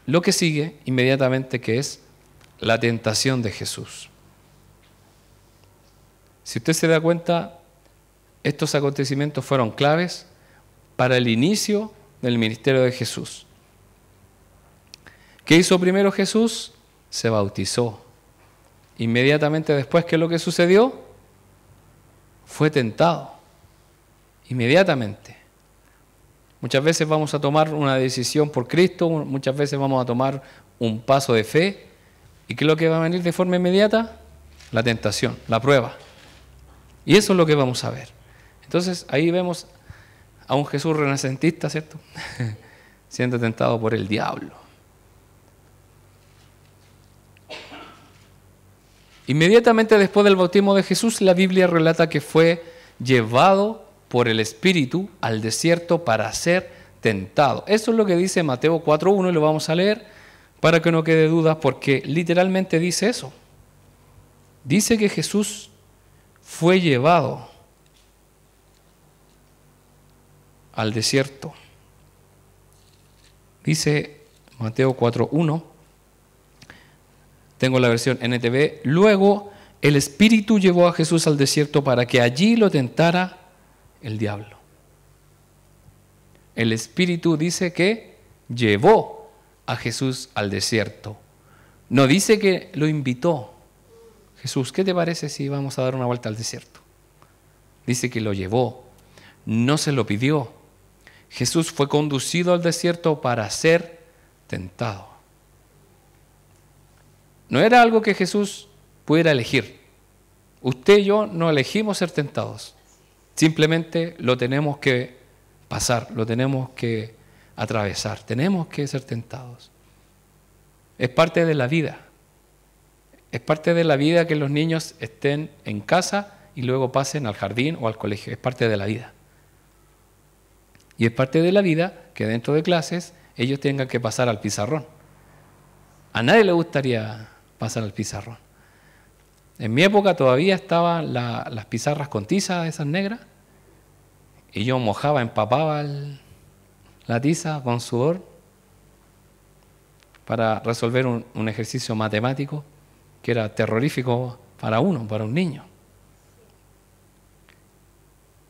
lo que sigue inmediatamente, que es la tentación de Jesús. Si usted se da cuenta, estos acontecimientos fueron claves para el inicio del ministerio de Jesús. ¿Qué hizo primero Jesús? Se bautizó. Inmediatamente después, ¿qué es lo que sucedió? Fue tentado. Inmediatamente. Muchas veces vamos a tomar una decisión por Cristo, muchas veces vamos a tomar un paso de fe. ¿Y qué es lo que va a venir de forma inmediata? La tentación, la prueba. Y eso es lo que vamos a ver. Entonces ahí vemos a un Jesús renacentista, ¿cierto? Siendo tentado por el diablo. Inmediatamente después del bautismo de Jesús, la Biblia relata que fue llevado por el Espíritu al desierto para ser tentado. Eso es lo que dice Mateo 4:1 y lo vamos a leer para que no quede dudas, porque literalmente dice eso. Dice que Jesús fue llevado al desierto. Dice Mateo 4:1, tengo la versión NTV, luego el Espíritu llevó a Jesús al desierto para que allí lo tentara el diablo. El Espíritu dice que llevó a Jesús al desierto. No dice que lo invitó. Jesús, ¿qué te parece si vamos a dar una vuelta al desierto? Dice que lo llevó, no se lo pidió. Jesús fue conducido al desierto para ser tentado. No era algo que Jesús pudiera elegir. Usted y yo no elegimos ser tentados. Simplemente lo tenemos que pasar, lo tenemos que atravesar. Tenemos que ser tentados. Es parte de la vida. Es parte de la vida que los niños estén en casa y luego pasen al jardín o al colegio. Es parte de la vida. Y es parte de la vida que dentro de clases ellos tengan que pasar al pizarrón. A nadie le gustaría pasar al pizarrón. En mi época todavía estaban las pizarras con tiza, esas negras, y yo mojaba, empapaba la tiza con sudor para resolver un ejercicio matemático que era terrorífico para un niño.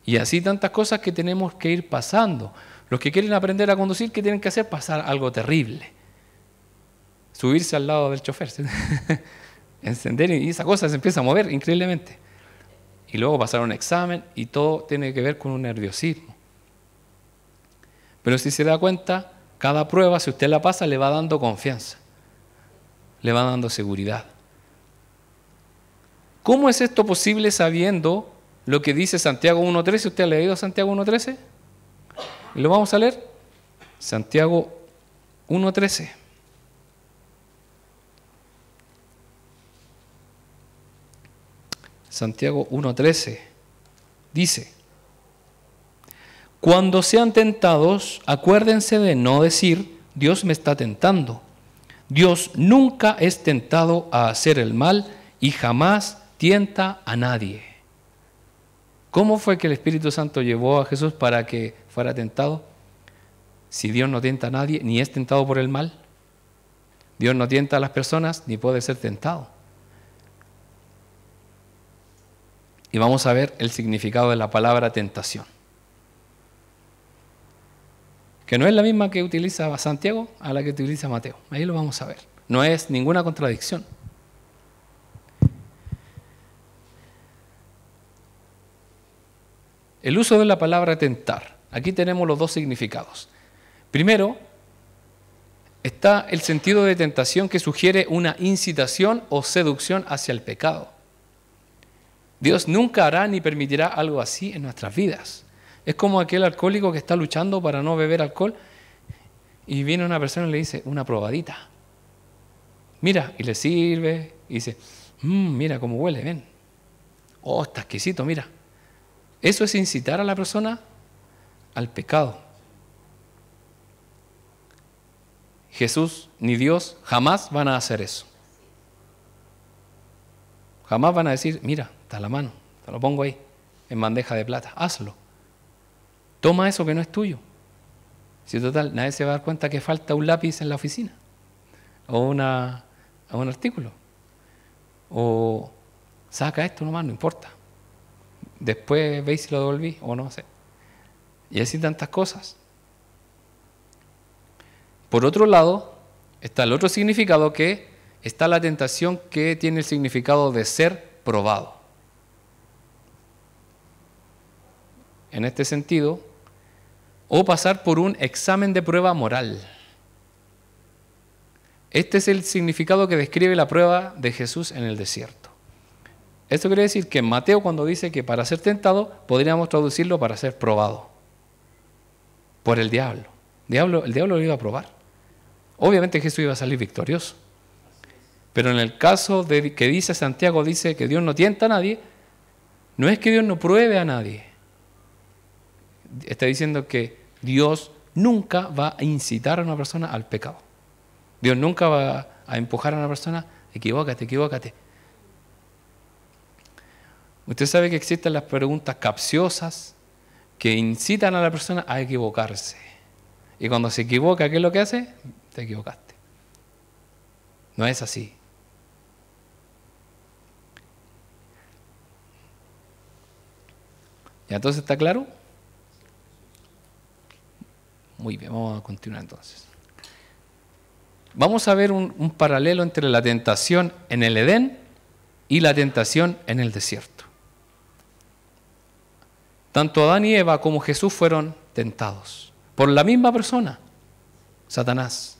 Y así tantas cosas que tenemos que ir pasando. Los que quieren aprender a conducir, ¿qué tienen que hacer? Pasar algo terrible. Subirse al lado del chofer, ¿sí? Encender y esa cosa se empieza a mover increíblemente. Y luego pasar un examen y todo tiene que ver con un nerviosismo. Pero si se da cuenta, cada prueba, si usted la pasa, le va dando confianza, le va dando seguridad. ¿Cómo es esto posible sabiendo lo que dice Santiago 1.13? ¿Usted ha leído Santiago 1.13? ¿Y lo vamos a leer? Santiago 1.13. Santiago 1.13 dice: cuando sean tentados, acuérdense de no decir, Dios me está tentando. Dios nunca es tentado a hacer el mal y jamás tienta a nadie. ¿Cómo fue que el Espíritu Santo llevó a Jesús para que fuera tentado? Si Dios no tienta a nadie, ni es tentado por el mal. Dios no tienta a las personas, ni puede ser tentado. Y vamos a ver el significado de la palabra tentación, que no es la misma que utiliza Santiago a la que utiliza Mateo. Ahí lo vamos a ver. No es ninguna contradicción. El uso de la palabra tentar. Aquí tenemos los dos significados. Primero, está el sentido de tentación que sugiere una incitación o seducción hacia el pecado. Dios nunca hará ni permitirá algo así en nuestras vidas. Es como aquel alcohólico que está luchando para no beber alcohol y viene una persona y le dice, una probadita. Mira, y le sirve y dice, mira cómo huele, ven. Oh, está exquisito, mira. Eso es incitar a la persona al pecado. Jesús ni Dios jamás van a hacer eso. Jamás van a decir, mira, está a la mano, te lo pongo ahí, en bandeja de plata, hazlo. Toma eso que no es tuyo. Si total, nadie se va a dar cuenta que falta un lápiz en la oficina. o a un artículo. O saca esto nomás, no importa. Después veis si lo devolví o no sé. Y así tantas cosas. Por otro lado, está el otro significado, que está la tentación, que tiene el significado de ser probado. En este sentido, o pasar por un examen de prueba moral. Este es el significado que describe la prueba de Jesús en el desierto. Esto quiere decir que en Mateo, cuando dice que para ser tentado, podríamos traducirlo para ser probado por el diablo. El diablo lo iba a probar. Obviamente Jesús iba a salir victorioso. Pero en el caso de que dice Santiago, dice que Dios no tienta a nadie, no es que Dios no pruebe a nadie. Está diciendo que Dios nunca va a incitar a una persona al pecado. Dios nunca va a empujar a una persona, equivócate, equivócate. Usted sabe que existen las preguntas capciosas que incitan a la persona a equivocarse. Y cuando se equivoca, ¿qué es lo que hace? Te equivocaste. No es así. ¿Y entonces está claro? Muy bien, vamos a continuar entonces. Vamos a ver un paralelo entre la tentación en el Edén y la tentación en el desierto. Tanto Adán y Eva como Jesús fueron tentados por la misma persona, Satanás.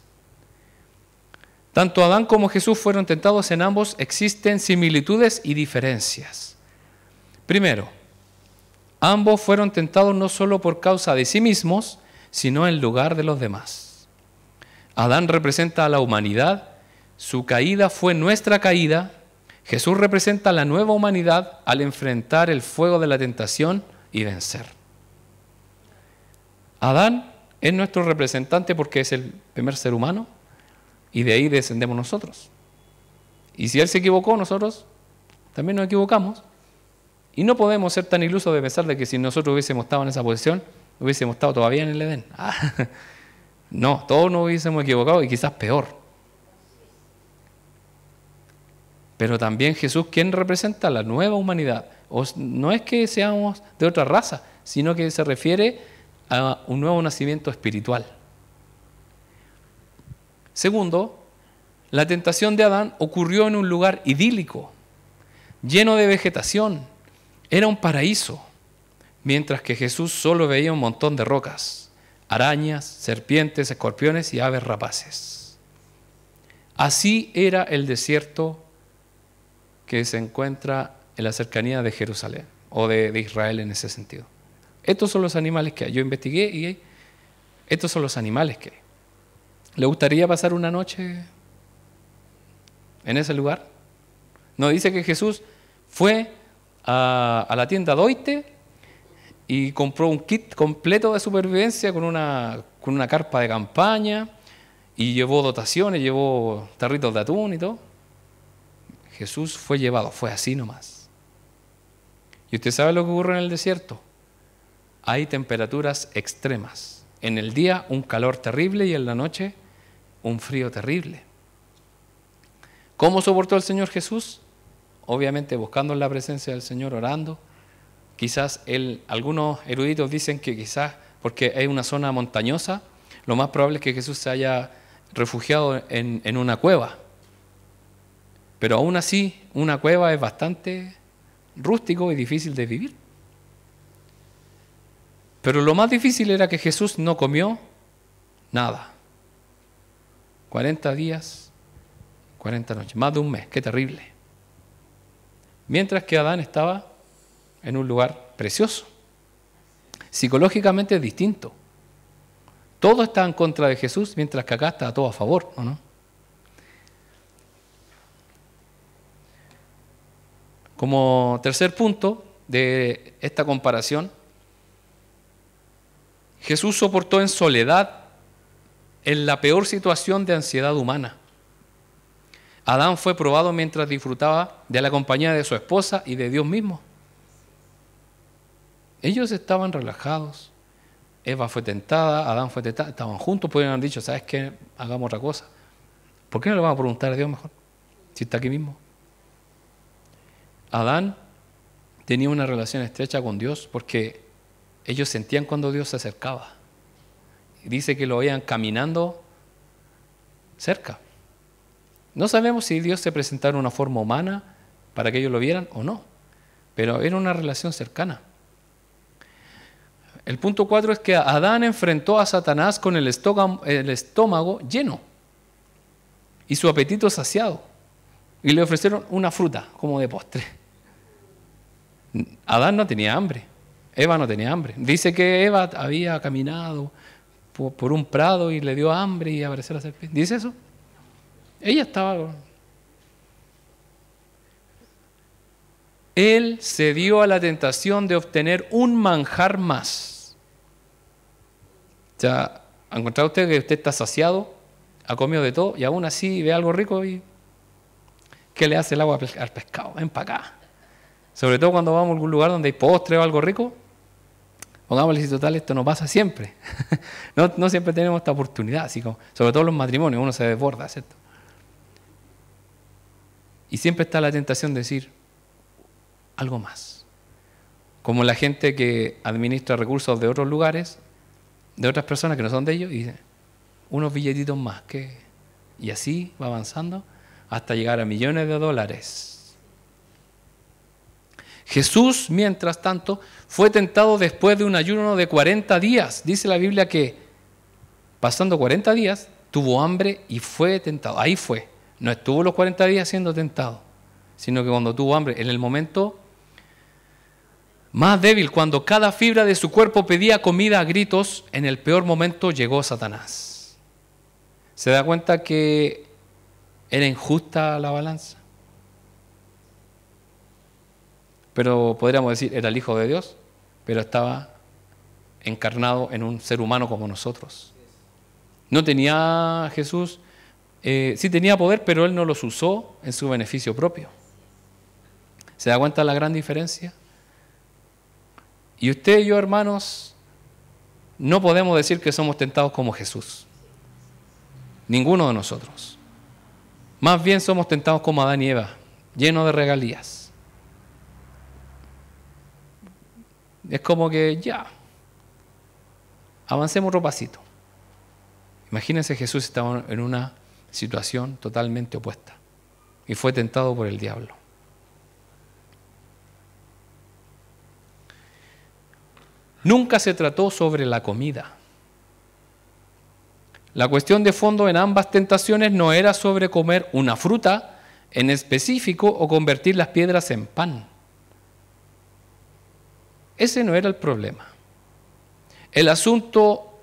Tanto Adán como Jesús fueron tentados, en ambos existen similitudes y diferencias. Primero, ambos fueron tentados no solo por causa de sí mismos, sino en lugar de los demás. Adán representa a la humanidad, su caída fue nuestra caída. Jesús representa a la nueva humanidad al enfrentar el fuego de la tentación y vencer. Adán es nuestro representante porque es el primer ser humano y de ahí descendemos nosotros. Y si él se equivocó, nosotros también nos equivocamos. Y no podemos ser tan ilusos de pensar de que si nosotros hubiésemos estado en esa posición, hubiésemos estado todavía en el Edén. No, todos nos hubiésemos equivocado y quizás peor. Pero también Jesús, ¿quién representa? La nueva humanidad. No es que seamos de otra raza, sino que se refiere a un nuevo nacimiento espiritual. Segundo, la tentación de Adán ocurrió en un lugar idílico, lleno de vegetación. Era un paraíso, mientras que Jesús solo veía un montón de rocas, arañas, serpientes, escorpiones y aves rapaces. Así era el desierto que se encuentra en la cercanía de Jerusalén, o de Israel en ese sentido. Estos son los animales que hay. Yo investigué y estos son los animales que hay. ¿Le gustaría pasar una noche en ese lugar? Nos dice que Jesús fue a la tienda Doite y compró un kit completo de supervivencia con una carpa de campaña y llevó dotaciones, llevó tarritos de atún y todo. Jesús fue llevado, fue así nomás. ¿Y usted sabe lo que ocurre en el desierto? Hay temperaturas extremas. En el día un calor terrible y en la noche un frío terrible. ¿Cómo soportó el Señor Jesús? Obviamente buscando la presencia del Señor, orando. Quizás algunos eruditos dicen que quizás porque es una zona montañosa, lo más probable es que Jesús se haya refugiado en una cueva. Pero aún así, una cueva es bastante rústico y difícil de vivir. Pero lo más difícil era que Jesús no comió nada. 40 días, 40 noches, más de un mes, qué terrible. Mientras que Adán estaba en un lugar precioso. Psicológicamente es distinto. Todo está en contra de Jesús, mientras que acá está todo a favor, ¿o no? Como tercer punto de esta comparación, Jesús soportó en soledad en la peor situación de ansiedad humana. Adán fue probado mientras disfrutaba de la compañía de su esposa y de Dios mismo. Ellos estaban relajados. Eva fue tentada, Adán fue tentado, estaban juntos, podrían haber dicho, ¿sabes qué? Hagamos otra cosa. ¿Por qué no le vamos a preguntar a Dios mejor? Si está aquí mismo. Adán tenía una relación estrecha con Dios porque ellos sentían cuando Dios se acercaba. Dice que lo veían caminando cerca. No sabemos si Dios se presentara en una forma humana para que ellos lo vieran o no, pero era una relación cercana. El punto 4 es que Adán enfrentó a Satanás con el estómago lleno y su apetito saciado, y le ofrecieron una fruta como de postre. Adán no tenía hambre, Eva no tenía hambre. Dice que Eva había caminado por un prado y le dio hambre y apareció la serpiente. ¿Dice eso? Ella estaba... Él cedió a la tentación de obtener un manjar más. O sea, ¿ha encontrado usted que usted está saciado, ha comido de todo y aún así ve algo rico y ¿qué le hace el agua al pescado? Ven para acá. Sobre todo cuando vamos a algún lugar donde hay postre o algo rico, pongámosle si total, esto no pasa siempre. No siempre tenemos esta oportunidad, así como, sobre todo en los matrimonios, uno se desborda, ¿cierto? Y siempre está la tentación de decir algo más. Como la gente que administra recursos de otros lugares, de otras personas que no son de ellos, y dice, unos billetitos más, y así va avanzando hasta llegar a millones de dólares. Jesús, mientras tanto, fue tentado después de un ayuno de 40 días. Dice la Biblia que pasando 40 días tuvo hambre y fue tentado. Ahí fue. No estuvo los 40 días siendo tentado, sino que cuando tuvo hambre, en el momento más débil, cuando cada fibra de su cuerpo pedía comida a gritos, en el peor momento llegó Satanás. ¿Se da cuenta que era injusta la balanza? Pero podríamos decir, era el Hijo de Dios, pero estaba encarnado en un ser humano como nosotros. No tenía Jesús, sí tenía poder, pero Él no los usó en su beneficio propio. ¿Se da cuenta la gran diferencia? Y usted y yo, hermanos, no podemos decir que somos tentados como Jesús. Ninguno de nosotros. Más bien somos tentados como Adán y Eva, llenos de regalías. Es como que ya, avancemos otro pasito. Imagínense, Jesús estaba en una situación totalmente opuesta y fue tentado por el diablo. Nunca se trató sobre la comida. La cuestión de fondo en ambas tentaciones no era sobre comer una fruta en específico o convertir las piedras en pan. Ese no era el problema. El asunto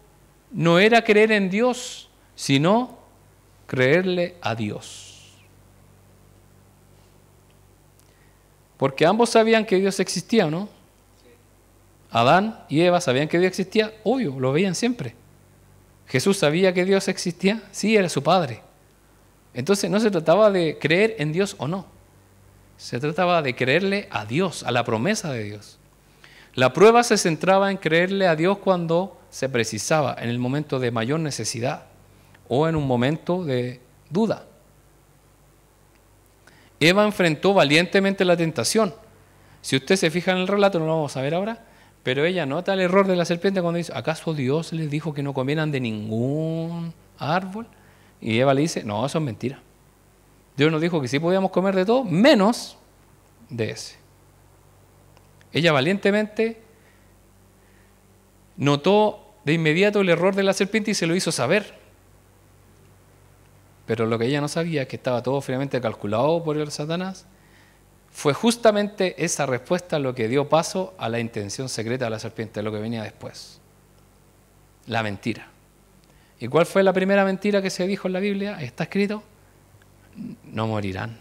no era creer en Dios, sino creerle a Dios. Porque ambos sabían que Dios existía, ¿no? Adán y Eva sabían que Dios existía, obvio, lo veían siempre. Jesús sabía que Dios existía, sí, era su Padre. Entonces no se trataba de creer en Dios o no. Se trataba de creerle a Dios, a la promesa de Dios. La prueba se centraba en creerle a Dios cuando se precisaba, en el momento de mayor necesidad o en un momento de duda. Eva enfrentó valientemente la tentación. Si usted se fija en el relato, no lo vamos a ver ahora, pero ella nota el error de la serpiente cuando dice, ¿acaso Dios les dijo que no comieran de ningún árbol? Y Eva le dice, no, eso es mentira. Dios nos dijo que sí podíamos comer de todo, menos de ese. Ella valientemente notó de inmediato el error de la serpiente y se lo hizo saber. Pero lo que ella no sabía, es que estaba todo fríamente calculado por el Satanás, fue justamente esa respuesta lo que dio paso a la intención secreta de la serpiente, lo que venía después. La mentira. ¿Y cuál fue la primera mentira que se dijo en la Biblia? Está escrito, no morirán.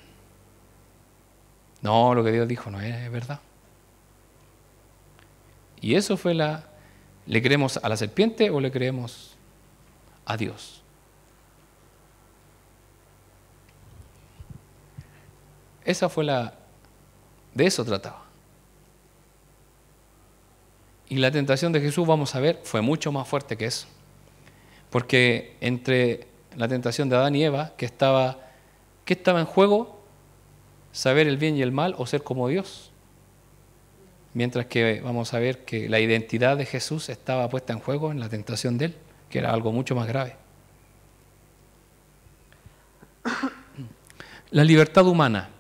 No, lo que Dios dijo no es verdad. Y eso fue ¿le creemos a la serpiente o le creemos a Dios? Esa fue de eso trataba. Y la tentación de Jesús, vamos a ver, fue mucho más fuerte que eso. Porque entre la tentación de Adán y Eva, ¿qué estaba en juego? Saber el bien y el mal o ser como Dios. Mientras que vamos a ver que la identidad de Jesús estaba puesta en juego en la tentación de él, que era algo mucho más grave. La libertad humana.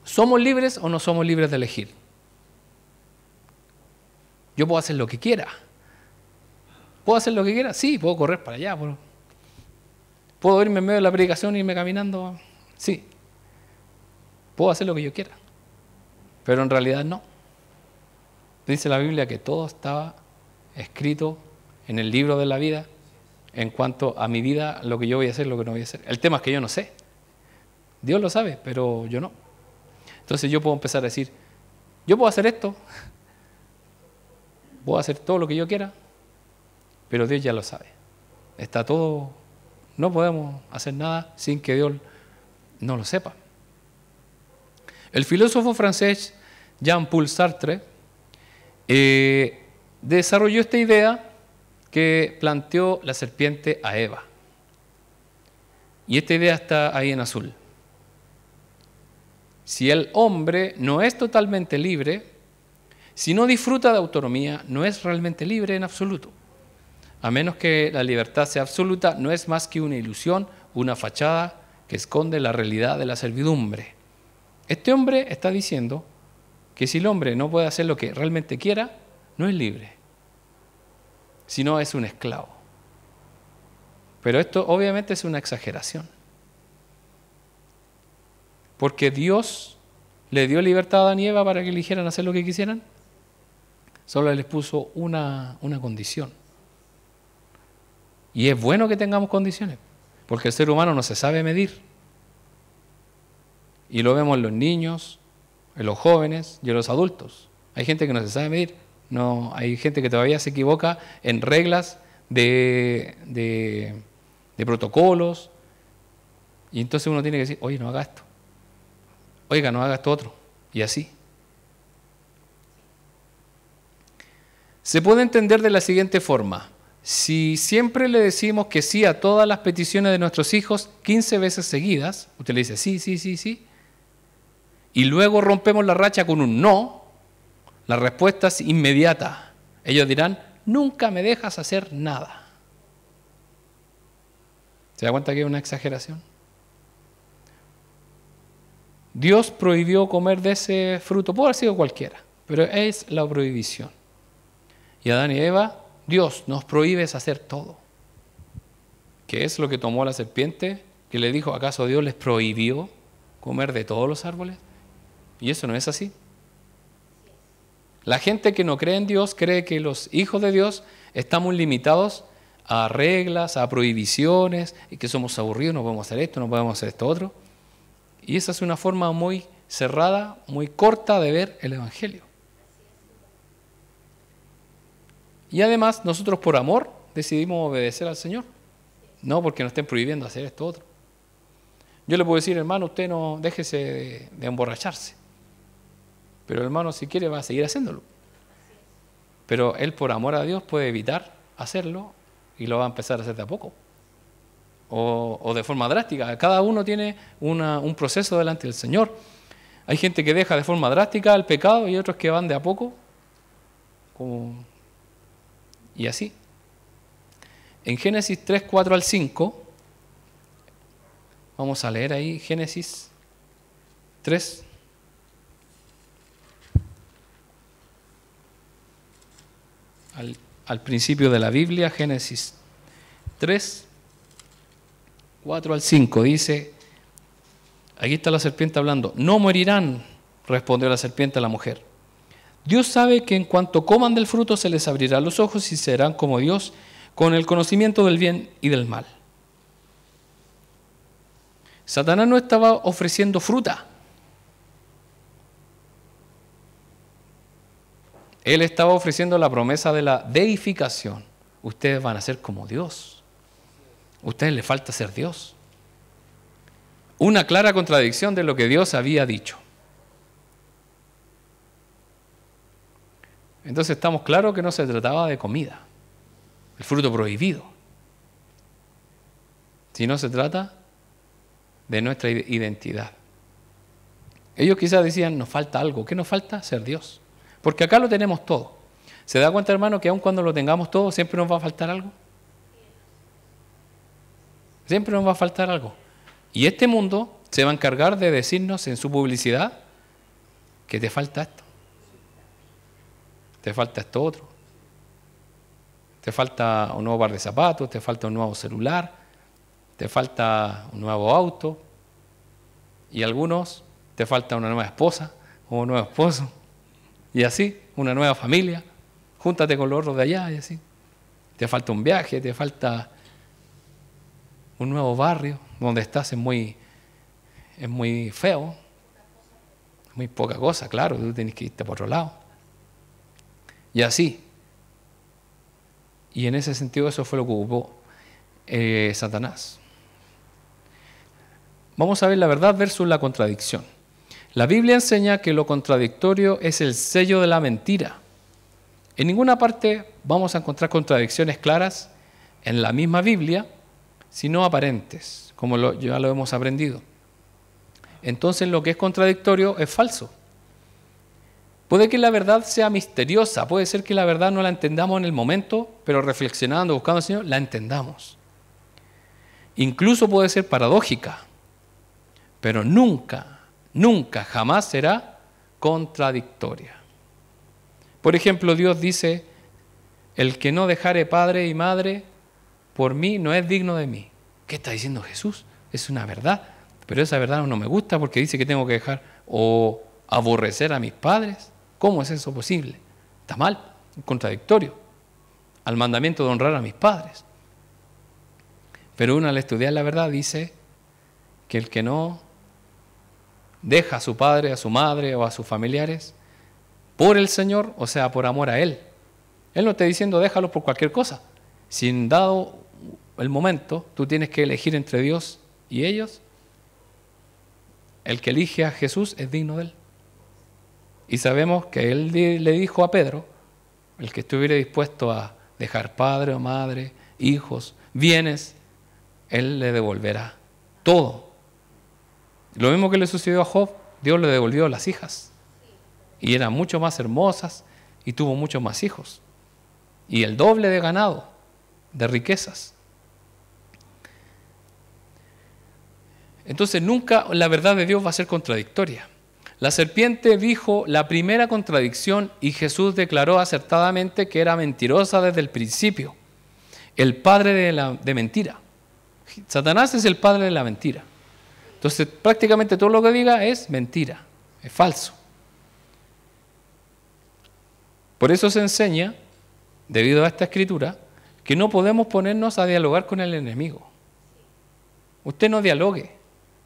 ¿Somos libres o no somos libres de elegir? Yo puedo hacer lo que quiera. ¿Puedo hacer lo que quiera? Sí, puedo correr para allá. ¿Puedo irme en medio de la predicación e irme caminando? Sí. Puedo hacer lo que yo quiera. Pero en realidad no. Dice la Biblia que todo estaba escrito en el libro de la vida en cuanto a mi vida, lo que yo voy a hacer, lo que no voy a hacer. El tema es que yo no sé. Dios lo sabe, pero yo no. Entonces yo puedo empezar a decir, yo puedo hacer esto, puedo hacer todo lo que yo quiera, pero Dios ya lo sabe. Está todo, no podemos hacer nada sin que Dios no lo sepa. El filósofo francés Jean-Paul Sartre desarrolló esta idea que planteó la serpiente a Eva. Y esta idea está ahí en azul. Si el hombre no es totalmente libre, si no disfruta de autonomía, no es realmente libre en absoluto. A menos que la libertad sea absoluta, no es más que una ilusión, una fachada que esconde la realidad de la servidumbre. Este hombre está diciendo que si el hombre no puede hacer lo que realmente quiera, no es libre, sino es un esclavo. Pero esto obviamente es una exageración. Porque Dios le dio libertad a Adán y Eva para que eligieran hacer lo que quisieran. Solo les puso una condición. Y es bueno que tengamos condiciones, porque el ser humano no se sabe medir. Y lo vemos en los niños, en los jóvenes y en los adultos. Hay gente que no se sabe medir. No, hay gente que todavía se equivoca en reglas de protocolos. Y entonces uno tiene que decir, oye, no haga esto. Oiga, no haga esto otro. Y así. Se puede entender de la siguiente forma. Si siempre le decimos que sí a todas las peticiones de nuestros hijos 15 veces seguidas, usted le dice sí, sí, sí, sí, y luego rompemos la racha con un no, la respuesta es inmediata. Ellos dirán, nunca me dejas hacer nada. ¿Se da cuenta que es una exageración? Dios prohibió comer de ese fruto, puede haber sido cualquiera, pero es la prohibición. Y Adán y Eva, Dios nos prohíbe hacer todo. ¿Qué es lo que tomó la serpiente? Que le dijo, ¿acaso Dios les prohibió comer de todos los árboles? Y eso no es así. La gente que no cree en Dios cree que los hijos de Dios estamos limitados a reglas, a prohibiciones, y que somos aburridos, no podemos hacer esto, no podemos hacer esto otro. Y esa es una forma muy cerrada, muy corta de ver el Evangelio. Y además nosotros por amor decidimos obedecer al Señor, no porque nos estén prohibiendo hacer esto otro. Yo le puedo decir, hermano, usted no déjese de emborracharse, pero hermano, si quiere va a seguir haciéndolo. Pero él por amor a Dios puede evitar hacerlo y lo va a empezar a hacer de a poco. O de forma drástica. Cada uno tiene un proceso delante del Señor. Hay gente que deja de forma drástica el pecado y otros que van de a poco. Y así. En Génesis 3, 4 al 5, vamos a leer ahí Génesis 3. Al principio de la Biblia, Génesis 3, 4 al 5, dice, aquí está la serpiente hablando, no morirán, respondió la serpiente a la mujer. Dios sabe que en cuanto coman del fruto se les abrirán los ojos y serán como Dios, con el conocimiento del bien y del mal. Satanás no estaba ofreciendo fruta. Él estaba ofreciendo la promesa de la deificación. Ustedes van a ser como Dios. A ustedes les falta ser Dios. Una clara contradicción de lo que Dios había dicho. Entonces estamos claros que no se trataba de comida, el fruto prohibido. sino se trata de nuestra identidad. Ellos quizás decían, nos falta algo. ¿Qué nos falta? Ser Dios. Porque acá lo tenemos todo. ¿Se da cuenta, hermano, que aun cuando lo tengamos todo, siempre nos va a faltar algo? Siempre nos va a faltar algo. Y este mundo se va a encargar de decirnos en su publicidad que te falta esto. Te falta esto otro. Te falta un nuevo par de zapatos, te falta un nuevo celular, te falta un nuevo auto. Y algunos te falta una nueva esposa o un nuevo esposo. Y así, una nueva familia. Júntate con los otros de allá y así. Te falta un viaje, te falta un nuevo barrio donde estás es muy feo. Muy poca cosa, claro, tú tienes que irte por otro lado. Y así. Y en ese sentido eso fue lo que ocupó Satanás. Vamos a ver la verdad versus la contradicción. La Biblia enseña que lo contradictorio es el sello de la mentira. En ninguna parte vamos a encontrar contradicciones claras en la misma Biblia, sino aparentes, como ya lo hemos aprendido. Entonces lo que es contradictorio es falso. Puede que la verdad sea misteriosa, puede ser que la verdad no la entendamos en el momento, pero reflexionando, buscando al Señor, la entendamos. Incluso puede ser paradójica, pero nunca, jamás será contradictoria. Por ejemplo, Dios dice, el que no dejare padre y madre por mí no es digno de mí. ¿Qué está diciendo Jesús? Es una verdad, pero esa verdad no me gusta porque dice que tengo que dejar o aborrecer a mis padres. ¿Cómo es eso posible? Está mal, contradictorio al mandamiento de honrar a mis padres. Pero uno al estudiar la verdad dice que el que no deja a su padre, a su madre o a sus familiares por el Señor, o sea, por amor a Él. Él no está diciendo déjalo por cualquier cosa. Si dado el momento tú tienes que elegir entre Dios y ellos, el que elige a Jesús es digno de Él. Y sabemos que Él le dijo a Pedro, el que estuviera dispuesto a dejar padre o madre, hijos, bienes, Él le devolverá todo. Lo mismo que le sucedió a Job, Dios le devolvió las hijas. Y eran mucho más hermosas y tuvo muchos más hijos. Y el doble de ganado, de riquezas. Entonces nunca la verdad de Dios va a ser contradictoria. La serpiente dijo la primera contradicción y Jesús declaró acertadamente que era mentirosa desde el principio. El padre de mentira. Satanás es el padre de la mentira. Entonces prácticamente todo lo que diga es mentira, es falso. Por eso se enseña, debido a esta escritura, que no podemos ponernos a dialogar con el enemigo. Usted no dialogue,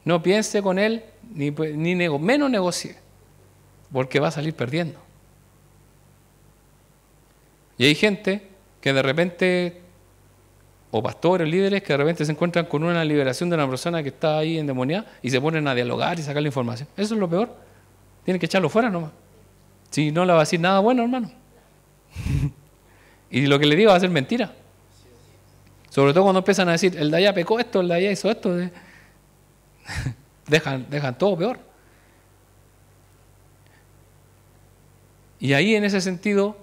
no piense con él, menos negocie, porque va a salir perdiendo. Y hay gente que de repente, o pastores, líderes, que de repente se encuentran con una liberación de una persona que está ahí endemoniada y se ponen a dialogar y sacar la información. Eso es lo peor. Tienen que echarlo fuera nomás. Si no le va a decir nada bueno, hermano. Y lo que le digo va a ser mentira. Sobre todo cuando empiezan a decir, el de allá pecó esto, el de allá hizo esto. Dejan todo peor. Y ahí en ese sentido,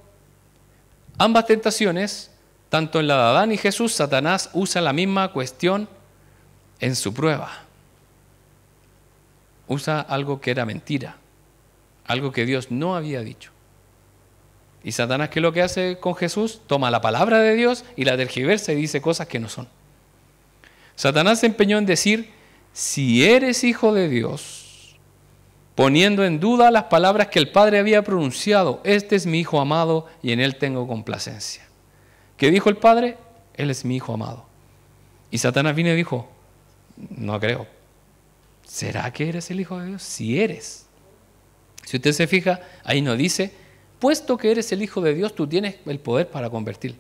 ambas tentaciones, tanto en la de Adán y Jesús, Satanás usa la misma cuestión en su prueba. Usa algo que era mentira, algo que Dios no había dicho. Y Satanás, ¿qué es lo que hace con Jesús? Toma la palabra de Dios y la tergiversa y dice cosas que no son. Satanás se empeñó en decir, si eres hijo de Dios, poniendo en duda las palabras que el Padre había pronunciado, este es mi Hijo amado y en él tengo complacencia. ¿Qué dijo el Padre? Él es mi Hijo amado. Y Satanás vino y dijo, no creo. ¿Será que eres el Hijo de Dios? Si eres. Si usted se fija, ahí no dice, puesto que eres el Hijo de Dios, tú tienes el poder para convertir.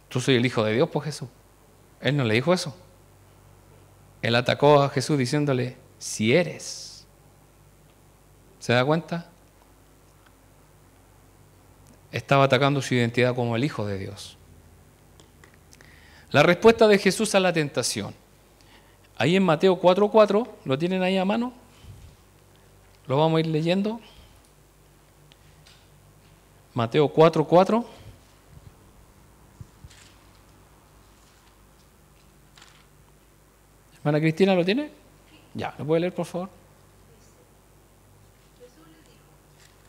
Tú soy el Hijo de Dios, pues Jesús. Él no le dijo eso. Él atacó a Jesús diciéndole, si eres. ¿Se da cuenta? Estaba atacando su identidad como el Hijo de Dios. La respuesta de Jesús a la tentación. Ahí en Mateo 4:4, ¿lo tienen ahí a mano? Lo vamos a ir leyendo. Mateo 4:4. Hermana Cristina, ¿lo tiene? Ya, ¿lo puede leer, por favor? Jesús les dijo,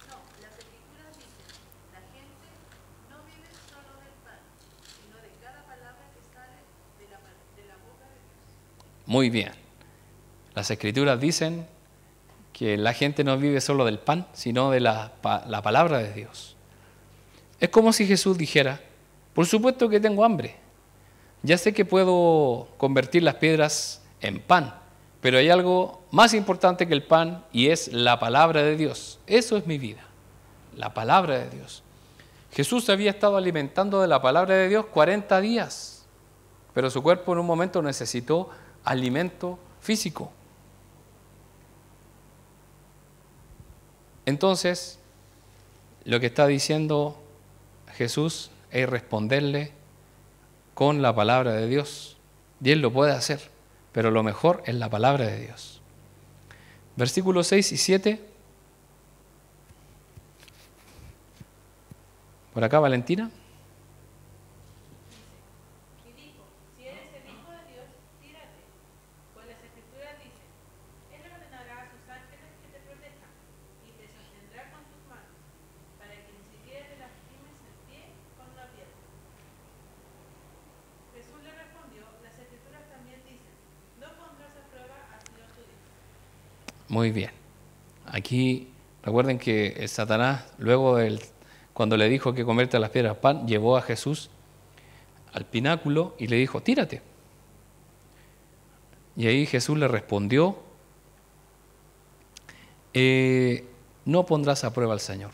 no, las escrituras dicen, la gente no vive solo del pan, sino de cada palabra que sale de la boca de Dios. Muy bien. Las escrituras dicen que la gente no vive solo del pan, sino de la palabra de Dios. Es como si Jesús dijera, por supuesto que tengo hambre, ya sé que puedo convertir las piedras en pan, pero hay algo más importante que el pan y es la palabra de Dios. Eso es mi vida, la palabra de Dios. Jesús se había estado alimentando de la palabra de Dios 40 días, pero su cuerpo en un momento necesitó alimento físico. Entonces, lo que está diciendo Jesús es responderle con la palabra de Dios. Y Él lo puede hacer, pero lo mejor es la palabra de Dios. Versículos 6 y 7. Por acá, Valentina. Y dijo, si eres el Hijo de Dios, tírate, pues las escrituras dicen, Él ordenará a sus ángeles que te protejan y te sostendrá con tus manos, para que ni siquiera te lastimes el pie con una piedra. Jesús le respondió, las escrituras también dicen, no pondrás a prueba al Señor tu Dios. Muy bien. Aquí recuerden que Satanás, cuando le dijo que convierta las piedras en pan, llevó a Jesús al pináculo y le dijo, tírate. Y ahí Jesús le respondió, no pondrás a prueba al Señor.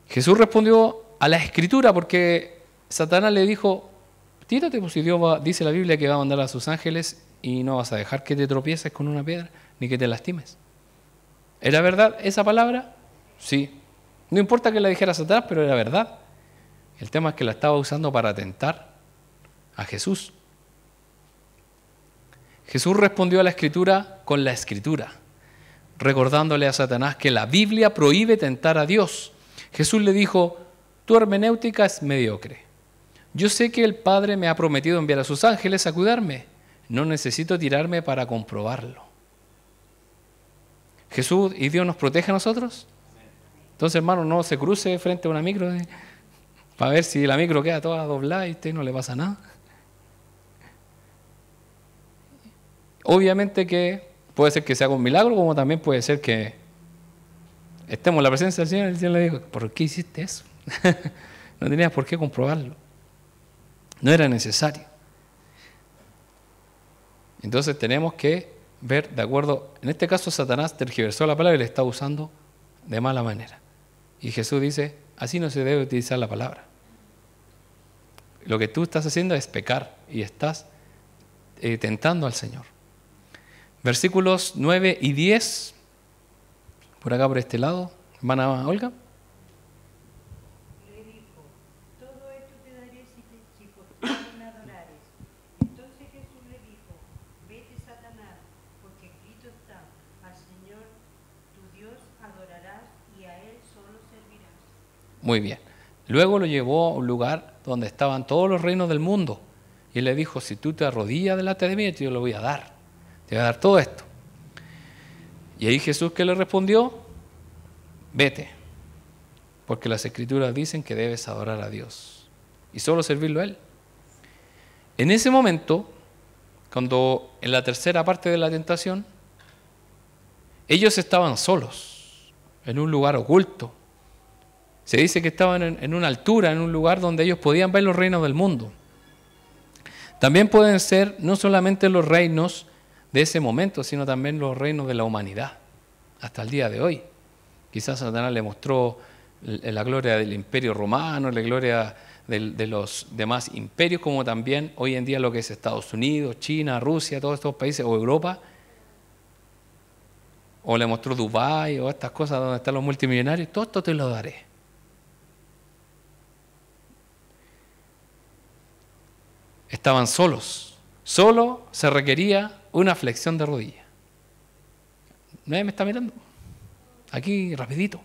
Jesús respondió a la Escritura porque Satanás le dijo, tírate, pues si Dios dice la Biblia que va a mandar a sus ángeles y no vas a dejar que te tropieces con una piedra ni que te lastimes. ¿Era verdad esa palabra? Sí. No importa que la dijera Satanás, pero era verdad. El tema es que la estaba usando para atentar a Jesús. Jesús respondió a la Escritura con la Escritura, recordándole a Satanás que la Biblia prohíbe tentar a Dios. Jesús le dijo, tu hermenéutica es mediocre. Yo sé que el Padre me ha prometido enviar a sus ángeles a cuidarme. No necesito tirarme para comprobarlo. ¿Jesús y Dios nos protege a nosotros? Entonces, hermano, no se cruce frente a una micro para ver si la micro queda toda doblada y a usted no le pasa nada. Obviamente que puede ser que se haga un milagro, como también puede ser que estemos en la presencia del Señor y el Señor le dijo, ¿por qué hiciste eso? No tenías por qué comprobarlo. No era necesario. Entonces tenemos que ver, de acuerdo, en este caso Satanás tergiversó la palabra y la está usando de mala manera. Y Jesús dice, así no se debe utilizar la palabra. Lo que tú estás haciendo es pecar y estás tentando al Señor. Versículos 9 y 10, por acá por este lado, hermana Olga. Le dijo, todo esto te daré si por ti me adorares. Entonces Jesús le dijo, vete Satanás, porque escrito está, al Señor tu Dios adorarás y a Él solo servirás. Muy bien. Luego lo llevó a un lugar donde estaban todos los reinos del mundo. Y él le dijo, si tú te arrodillas delante de mí, yo te lo voy a dar. Te voy a dar todo esto. Y ahí Jesús, ¿qué le respondió? Vete. Porque las Escrituras dicen que debes adorar a Dios. Y solo servirlo a Él. En ese momento, cuando en la tercera parte de la tentación, ellos estaban solos, en un lugar oculto. Se dice que estaban en una altura, en un lugar donde ellos podían ver los reinos del mundo. También pueden ser no solamente los reinos de ese momento, sino también los reinos de la humanidad, hasta el día de hoy. Quizás Satanás le mostró la gloria del Imperio Romano, la gloria de los demás imperios, como también hoy en día lo que es Estados Unidos, China, Rusia, todos estos países, o Europa. O le mostró Dubái, o estas cosas donde están los multimillonarios. Todo esto te lo daré. Estaban solos, Solo se requería una flexión de rodilla. ¿Nadie me está mirando? Aquí, rapidito.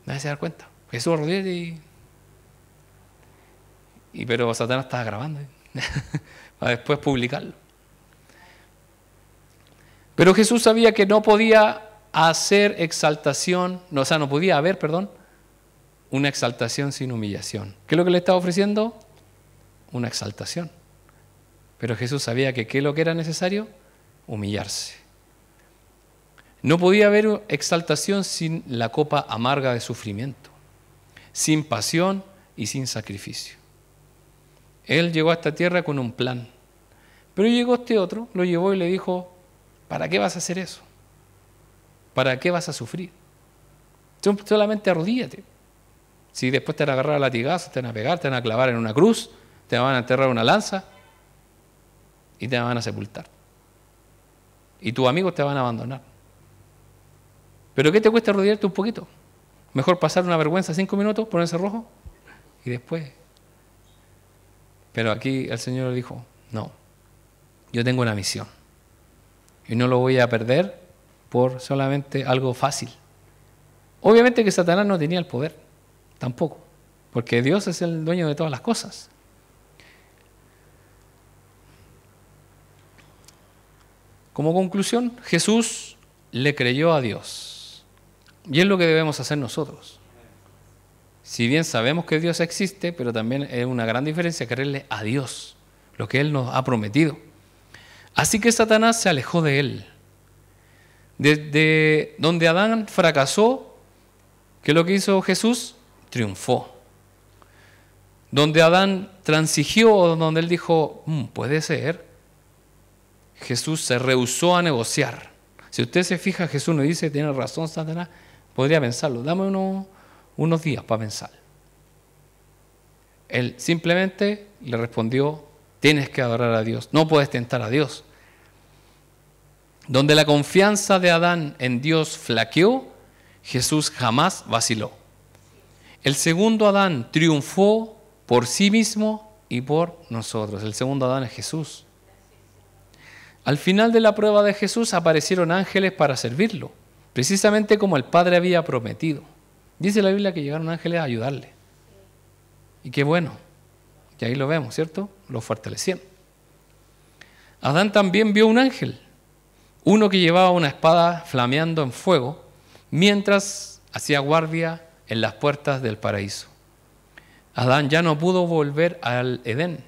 Nadie se da cuenta. Jesús arrodillate pero Satanás estaba grabando para después publicarlo. Pero Jesús sabía que no podía hacer exaltación, no podía haber, una exaltación sin humillación. ¿Qué es lo que le estaba ofreciendo? Una exaltación. Pero Jesús sabía que ¿qué es lo que era necesario? Humillarse. No podía haber exaltación sin la copa amarga de sufrimiento, sin pasión y sin sacrificio. Él llegó a esta tierra con un plan, pero llegó este otro, lo llevó y le dijo, ¿para qué vas a hacer eso? ¿Para qué vas a sufrir? Solamente arrodíllate. Si después te van a agarrar a latigazos, te van a pegar, te van a clavar en una cruz, te van a enterrar una lanza y te van a sepultar. Y tus amigos te van a abandonar. ¿Pero qué te cuesta arrodillarte un poquito? Mejor pasar una vergüenza 5 minutos, ponerse rojo y después. Pero aquí el Señor dijo, no, yo tengo una misión y no lo voy a perder por solamente algo fácil. Obviamente que Satanás no tenía el poder, tampoco, porque Dios es el dueño de todas las cosas. Como conclusión, Jesús le creyó a Dios. Y es lo que debemos hacer nosotros. Si bien sabemos que Dios existe, pero también es una gran diferencia creerle a Dios, lo que Él nos ha prometido. Así que Satanás se alejó de Él. Desde donde Adán fracasó, ¿qué es lo que hizo Jesús? Triunfó. Donde Adán transigió, donde él dijo, puede ser, Jesús se rehusó a negociar. Si usted se fija, Jesús nos dice, tiene razón Satanás, podría pensarlo, dame unos días para pensar. Él simplemente le respondió, tienes que adorar a Dios, no puedes tentar a Dios. Donde la confianza de Adán en Dios flaqueó, Jesús jamás vaciló. El segundo Adán triunfó por sí mismo y por nosotros. El segundo Adán es Jesús. Al final de la prueba de Jesús aparecieron ángeles para servirlo, precisamente como el Padre había prometido. Dice la Biblia que llegaron ángeles a ayudarle. Y qué bueno, y ahí lo vemos, ¿cierto? Lo fortalecieron. Adán también vio un ángel, uno que llevaba una espada flameando en fuego, mientras hacía guardia en las puertas del paraíso. Adán ya no pudo volver al Edén.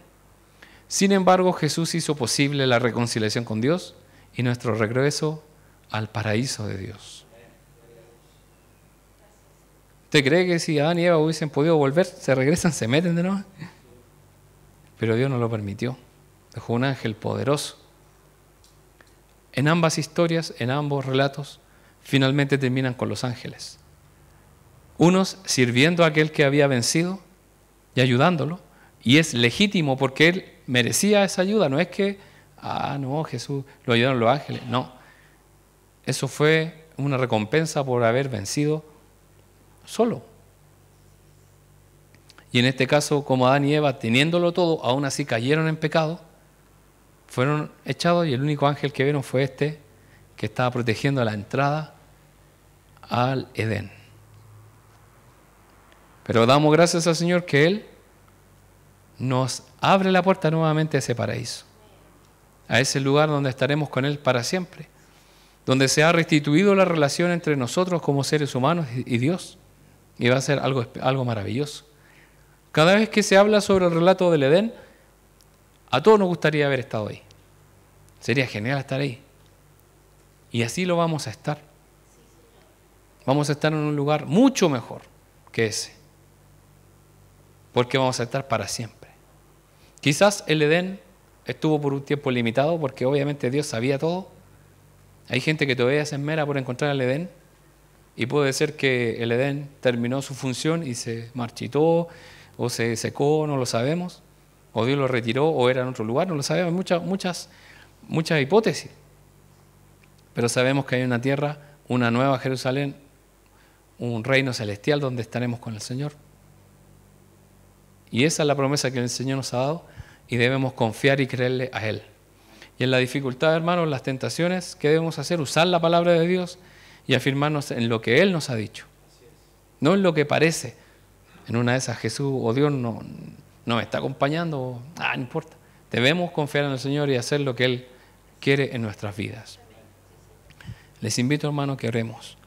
Sin embargo, Jesús hizo posible la reconciliación con Dios y nuestro regreso al paraíso de Dios. ¿Usted cree que si Adán y Eva hubiesen podido volver, se regresan, se meten de nuevo? Pero Dios no lo permitió. Dejó un ángel poderoso. En ambas historias, en ambos relatos, finalmente terminan con los ángeles. Unos sirviendo a aquel que había vencido y ayudándolo. Y es legítimo porque él merecía esa ayuda. No es que, no, Jesús lo ayudaron los ángeles. No. Eso fue una recompensa por haber vencido solo. Y en este caso, como Adán y Eva, teniéndolo todo, aún así cayeron en pecado, fueron echados y el único ángel que vieron fue este que estaba protegiendo la entrada al Edén. Pero damos gracias al Señor que Él nos abre la puerta nuevamente a ese paraíso, a ese lugar donde estaremos con Él para siempre, donde se ha restituido la relación entre nosotros como seres humanos y Dios, y va a ser algo maravilloso. Cada vez que se habla sobre el relato del Edén, a todos nos gustaría haber estado ahí. Sería genial estar ahí. Y así lo vamos a estar. Vamos a estar en un lugar mucho mejor que ese, porque vamos a estar para siempre. Quizás el Edén estuvo por un tiempo limitado, porque obviamente Dios sabía todo. Hay gente que todavía se esmera por encontrar el Edén, y puede ser que el Edén terminó su función y se marchitó, o se secó, no lo sabemos, o Dios lo retiró, o era en otro lugar, no lo sabemos. Muchas hipótesis. Pero sabemos que hay una tierra, una nueva Jerusalén, un reino celestial donde estaremos con el Señor. Y esa es la promesa que el Señor nos ha dado, y debemos confiar y creerle a Él. Y en la dificultad, hermanos, las tentaciones, ¿qué debemos hacer? Usar la palabra de Dios y afirmarnos en lo que Él nos ha dicho. No en lo que parece. En una de esas Jesús o Dios no me está acompañando, no importa. Debemos confiar en el Señor y hacer lo que Él quiere en nuestras vidas. Les invito, hermanos, que oremos.